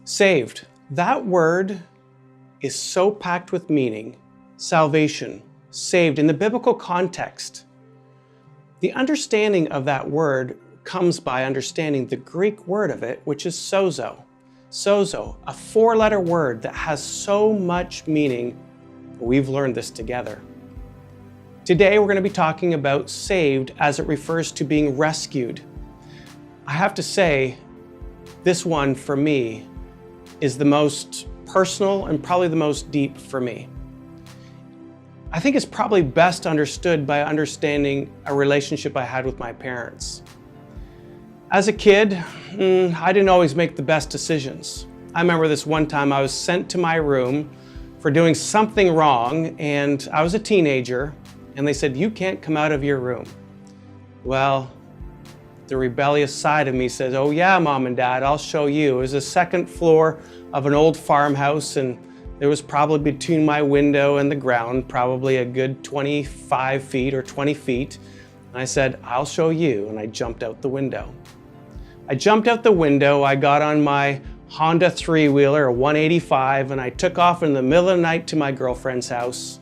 Saved. That word is so packed with meaning. Salvation, saved. In the biblical context, the understanding of that word comes by understanding the Greek word of it, which is sozo. Sozo, a four-letter word that has so much meaning. We've learned this together. Today, we're going to be talking about saved as it refers to being rescued. I have to say, this one for me is the most personal and probably the most deep for me. I think it's probably best understood by understanding a relationship I had with my parents. As a kid, I didn't always make the best decisions. I remember this one time I was sent to my room for doing something wrong, and I was a teenager, and they said, "You can't come out of your room." Well, the rebellious side of me says, "Oh yeah, Mom and Dad, I'll show you." It was the second floor of an old farmhouse, and there was probably between my window and the ground, probably a good 25 feet or 20 feet. And I said, "I'll show you," and I jumped out the window. I jumped out the window, I got on my Honda three-wheeler, a 185, and I took off in the middle of the night to my girlfriend's house.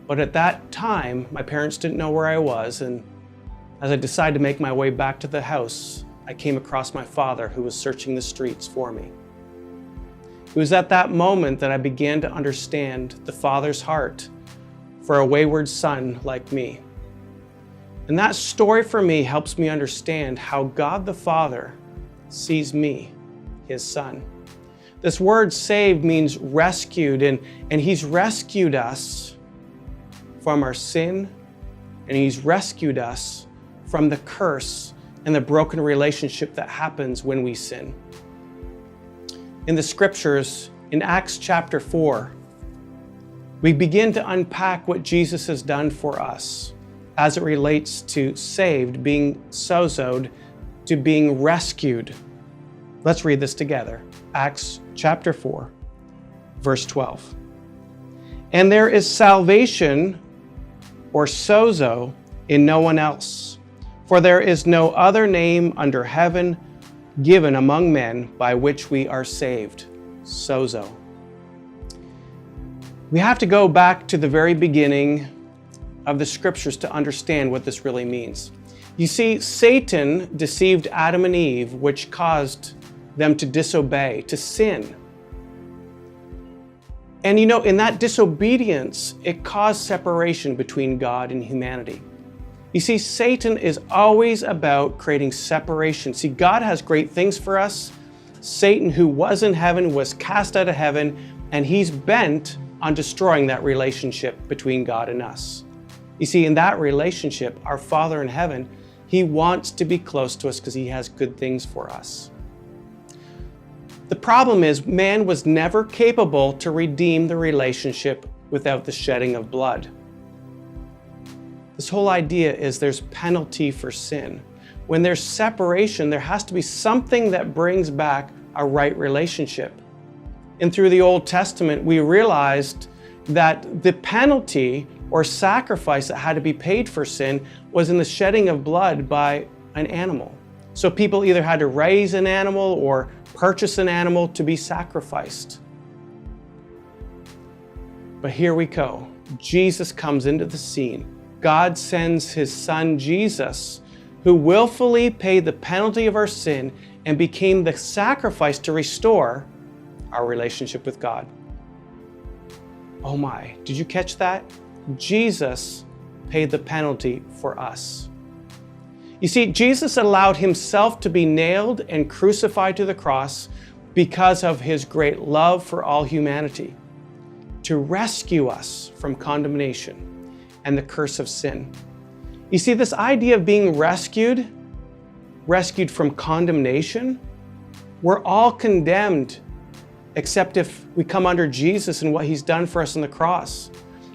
But at that time, my parents didn't know where I was, and as I decided to make my way back to the house, I came across my father who was searching the streets for me. It was at that moment that I began to understand the Father's heart for a wayward son like me. And that story for me helps me understand how God the Father sees me, his son. This word saved means rescued, and he's rescued us from our sin, and he's rescued us from the curse and the broken relationship that happens when we sin. In the scriptures, in Acts chapter 4, we begin to unpack what Jesus has done for us as it relates to saved, being sozoed, to being rescued. Let's read this together. Acts chapter 4, verse 12. "And there is salvation, or sozo, in no one else, for there is no other name under heaven given among men by which we are saved." Sozo. We have to go back to the very beginning of the scriptures to understand what this really means. You see, Satan deceived Adam and Eve, which caused them to disobey, to sin. And in that disobedience, it caused separation between God and humanity. You see, Satan is always about creating separation. See, God has great things for us. Satan, who was in heaven, was cast out of heaven, and he's bent on destroying that relationship between God and us. You see, in that relationship, our Father in heaven, he wants to be close to us because he has good things for us. The problem is, man was never capable to redeem the relationship without the shedding of blood. This whole idea is there's penalty for sin. When there's separation, there has to be something that brings back a right relationship. And through the Old Testament, we realized that the penalty or sacrifice that had to be paid for sin was in the shedding of blood by an animal. So people either had to raise an animal or purchase an animal to be sacrificed. But here we go. Jesus comes into the scene. God sends his son Jesus, who willfully paid the penalty of our sin and became the sacrifice to restore our relationship with God. Oh my, did you catch that? Jesus paid the penalty for us. You see, Jesus allowed himself to be nailed and crucified to the cross because of his great love for all humanity, to rescue us from condemnation and the curse of sin. You see, this idea of being rescued from condemnation, we're all condemned except if we come under Jesus and what he's done for us on the cross.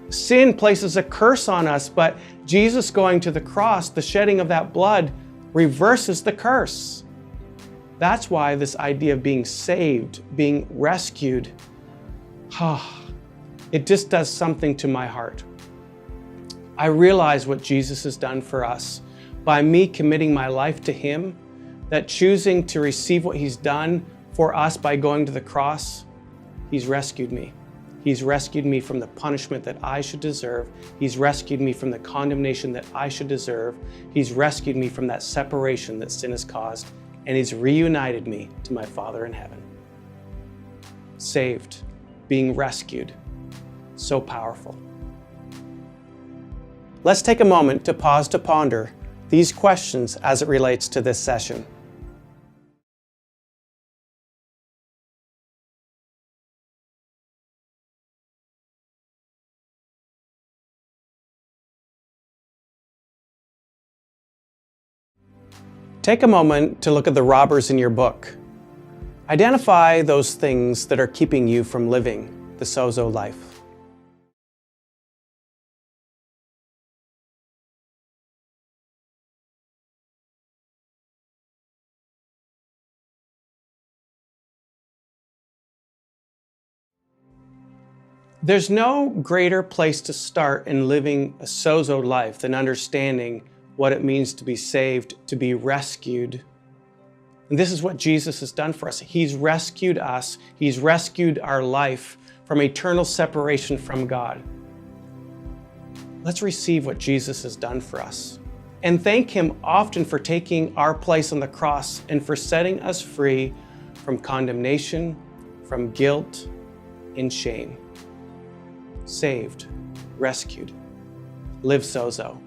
Sin places a curse on us, but Jesus going to the cross, the shedding of that blood, reverses the curse. That's why this idea of being saved, being rescued, it just does something to my heart. I realize what Jesus has done for us by me committing my life to him, that choosing to receive what he's done For us, by going to the cross, He's rescued me. He's rescued me from the punishment that I should deserve. He's rescued me from the condemnation that I should deserve. He's rescued me from that separation that sin has caused, and He's reunited me to my Father in heaven. Saved, being rescued, so powerful. Let's take a moment to pause to ponder these questions as it relates to this session. Take a moment to look at the robbers in your book. Identify those things that are keeping you from living the sozo life. There's no greater place to start in living a sozo life than understanding what it means to be saved, to be rescued. And this is what Jesus has done for us. He's rescued us. He's rescued our life from eternal separation from God. Let's receive what Jesus has done for us and thank Him often for taking our place on the cross and for setting us free from condemnation, from guilt, and shame. Saved, rescued. Live sozo.